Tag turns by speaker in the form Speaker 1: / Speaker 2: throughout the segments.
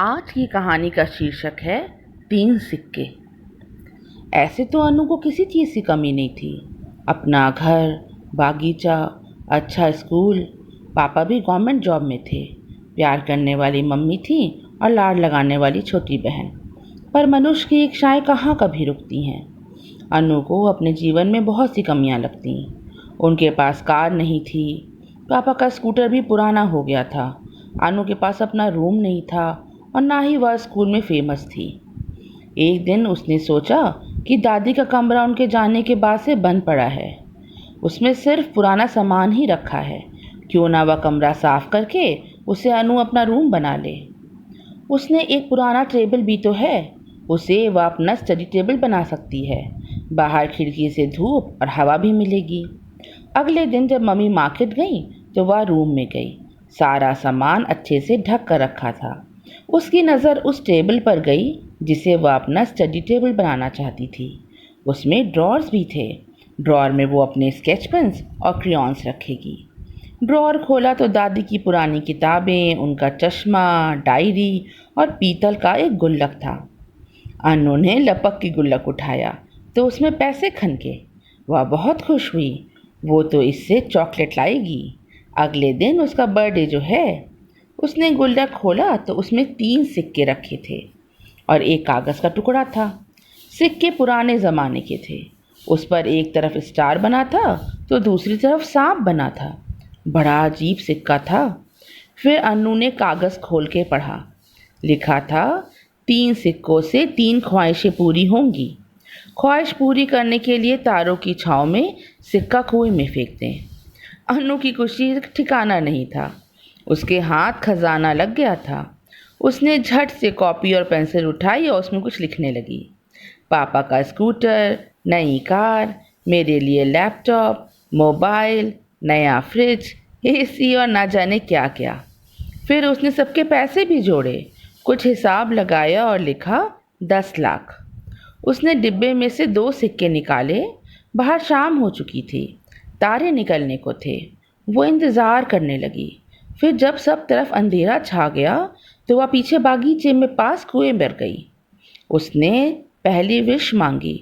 Speaker 1: आज की कहानी का शीर्षक है 3 सिक्के। ऐसे तो अनु को किसी चीज़ की कमी नहीं थी। अपना घर, बागीचा, अच्छा स्कूल, पापा भी गवर्नमेंट जॉब में थे, प्यार करने वाली मम्मी थी और लाड लगाने वाली छोटी बहन। पर मनुष्य की इच्छाएं कहाँ कभी रुकती हैं। अनु को अपने जीवन में बहुत सी कमियां लगती। उनके पास कार नहीं थी, पापा का स्कूटर भी पुराना हो गया था, अनु के पास अपना रूम नहीं था और ना ही वह स्कूल में फेमस थी। एक दिन उसने सोचा कि दादी का कमरा उनके जाने के बाद से बंद पड़ा है, उसमें सिर्फ पुराना सामान ही रखा है। क्यों ना वह कमरा साफ करके उसे अनु अपना रूम बना ले। उसने एक पुराना टेबल भी तो है, उसे वह अपना स्टडी टेबल बना सकती है। बाहर खिड़की से धूप और हवा भी मिलेगी। अगले दिन जब मम्मी मार्केट गई तो वह रूम में गई। सारा सामान अच्छे से ढक कर रखा था। उसकी नज़र उस टेबल पर गई जिसे वह अपना स्टडी टेबल बनाना चाहती थी। उसमें ड्रॉर्स भी थे। ड्रॉर में वो अपने स्केच पेन्स और क्रेयॉन्स रखेगी। ड्रॉर खोला तो दादी की पुरानी किताबें, उनका चश्मा, डायरी और पीतल का एक गुल्लक था। अनु ने लपक की गुल्लक उठाया तो उसमें पैसे खनके। वह बहुत खुश हुई, वो तो इससे चॉकलेट लाएगी। अगले दिन उसका बर्थडे जो है। उसने गुल्लक खोला तो उसमें 3 सिक्के रखे थे और एक कागज़ का टुकड़ा था। सिक्के पुराने ज़माने के थे। उस पर एक तरफ स्टार बना था तो दूसरी तरफ सांप बना था। बड़ा अजीब सिक्का था। फिर अन्नू ने कागज़ खोल के पढ़ा। लिखा था, 3 सिक्कों से 3 ख्वाहिशें पूरी होंगी। ख्वाहिश पूरी करने के लिए तारों की छाँव में सिक्का कुएं में फेंक दें। अन्नू की खुशी ठिकाना नहीं था। उसके हाथ खजाना लग गया था। उसने झट से कॉपी और पेंसिल उठाई और उसमें कुछ लिखने लगी। पापा का स्कूटर, नई कार, मेरे लिए लैपटॉप, मोबाइल, नया फ्रिज, एसी और ना जाने क्या क्या। फिर उसने सबके पैसे भी जोड़े, कुछ हिसाब लगाया और लिखा 10 लाख। उसने डिब्बे में से 2 सिक्के निकाले। बाहर शाम हो चुकी थी, तारे निकलने को थे। वो इंतज़ार करने लगी। फिर जब सब तरफ अंधेरा छा गया तो वह पीछे बागीचे में पास कुएं पर गई। उसने पहली विश मांगी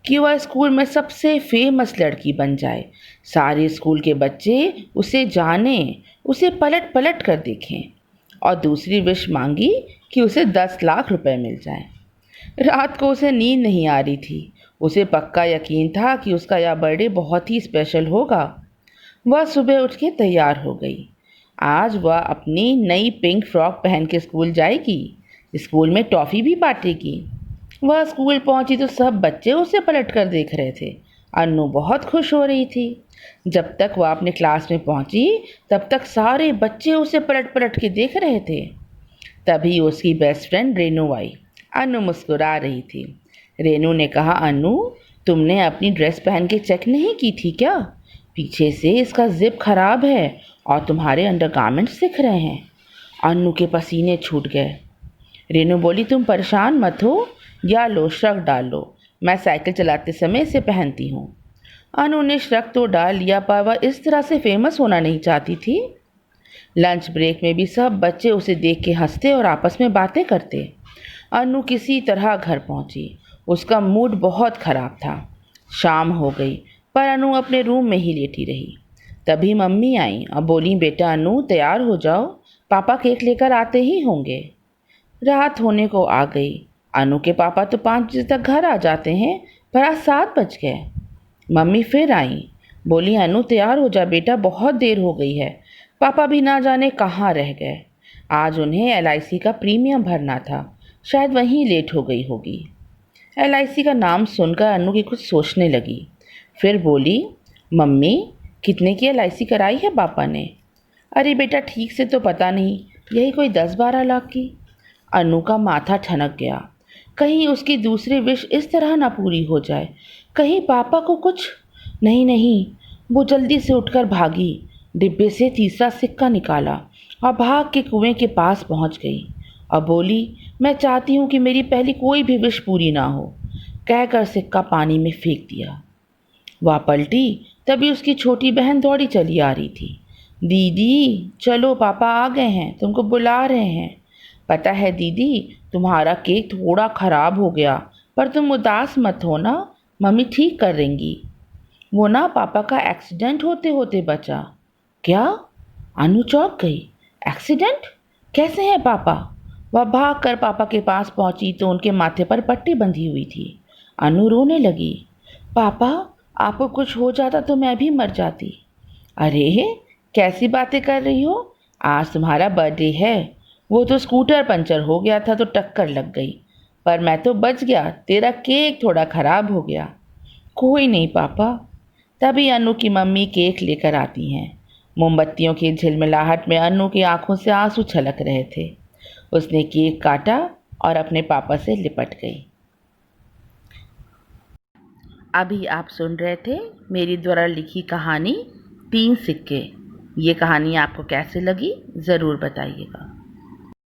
Speaker 1: कि वह स्कूल में सबसे फेमस लड़की बन जाए। सारे स्कूल के बच्चे उसे जाने, उसे पलट पलट कर देखें। और दूसरी विश मांगी कि उसे 10 लाख रुपए मिल जाए। रात को उसे नींद नहीं आ रही थी। उसे पक्का यकीन था कि उसका यह बर्थडे बहुत ही स्पेशल होगा। वह सुबह उठ के तैयार हो गई। आज वह अपनी नई पिंक फ्रॉक पहन के स्कूल जाएगी। स्कूल में टॉफ़ी भी बांटेगी। वह स्कूल पहुंची तो सब बच्चे उसे पलट कर देख रहे थे। अन्नू बहुत खुश हो रही थी। जब तक वह अपने क्लास में पहुंची तब तक सारे बच्चे उसे पलट पलट के देख रहे थे। तभी उसकी बेस्ट फ्रेंड रेनू आई। अनु मुस्कुरा रही थी। रेनू ने कहा, अनु, तुमने अपनी ड्रेस पहन के चेक नहीं की थी क्या? पीछे से इसका जिप खराब है और तुम्हारे अंडरगारमेंट्स दिख रहे हैं। अनु के पसीने छूट गए। रेनू बोली, तुम परेशान मत हो, या लो श्रग डाल लो, मैं साइकिल चलाते समय इसे पहनती हूँ। अनु ने श्रग तो डाल लिया पर वह इस तरह से फेमस होना नहीं चाहती थी। लंच ब्रेक में भी सब बच्चे उसे देख के हंसते और आपस में बातें करते। अनु किसी तरह घर पहुंची। उसका मूड बहुत ख़राब था। शाम हो गई पर अनु अपने रूम में ही लेटी रही। तभी मम्मी आई और बोली, बेटा अनु, तैयार हो जाओ, पापा केक लेकर आते ही होंगे। रात होने को आ गई। अनु के पापा तो 5 बजे तक घर आ जाते हैं, पर आज 7 बज गए। मम्मी फिर आई, बोली, अनु तैयार हो जा बेटा, बहुत देर हो गई है। पापा भी ना जाने कहाँ रह गए। आज उन्हें LIC का प्रीमियम भरना था, शायद वहीं लेट हो गई होगी। LIC का नाम सुनकर अनु की कुछ सोचने लगी। फिर बोली, मम्मी, कितने की LIC कराई है पापा ने? अरे बेटा, ठीक से तो पता नहीं, यही कोई 10-12 लाख की। अनु का माथा ठनक गया। कहीं उसकी दूसरी विश इस तरह ना पूरी हो जाए। कहीं पापा को कुछ। नहीं नहीं, वो जल्दी से उठकर भागी। डिब्बे से तीसरा सिक्का निकाला और भाग के कुएं के पास पहुंच गई और बोली, मैं चाहती हूँ कि मेरी पहली कोई भी विश पूरी ना हो। कहकर सिक्का पानी में फेंक दिया। वह पलटी, तभी उसकी छोटी बहन दौड़ी चली आ रही थी। दीदी चलो, पापा आ गए हैं, तुमको बुला रहे हैं। पता है दीदी, तुम्हारा केक थोड़ा ख़राब हो गया, पर तुम उदास मत हो ना, मम्मी ठीक कर देंगी। वो ना पापा का एक्सीडेंट होते होते बचा। क्या? अनु चौंक गई। एक्सीडेंट? कैसे हैं पापा? वह भाग कर पापा के पास पहुंची तो उनके माथे पर पट्टी बंधी हुई थी। अनु रोने लगी। पापा, आपको कुछ हो जाता तो मैं भी मर जाती। अरे, कैसी बातें कर रही हो? आज तुम्हारा बर्थडे है। वो तो स्कूटर पंचर हो गया था तो टक्कर लग गई, पर मैं तो बच गया, तेरा केक थोड़ा ख़राब हो गया। कोई नहीं पापा। तभी अनु की मम्मी केक लेकर आती हैं। मोमबत्तियों की झिलमिलाहट में अनु की आंखों से आंसू छलक रहे थे। उसने केक काटा और अपने पापा से लिपट गई। अभी आप सुन रहे थे मेरी द्वारा लिखी कहानी तीन सिक्के। ये कहानी आपको कैसे लगी ज़रूर बताइएगा।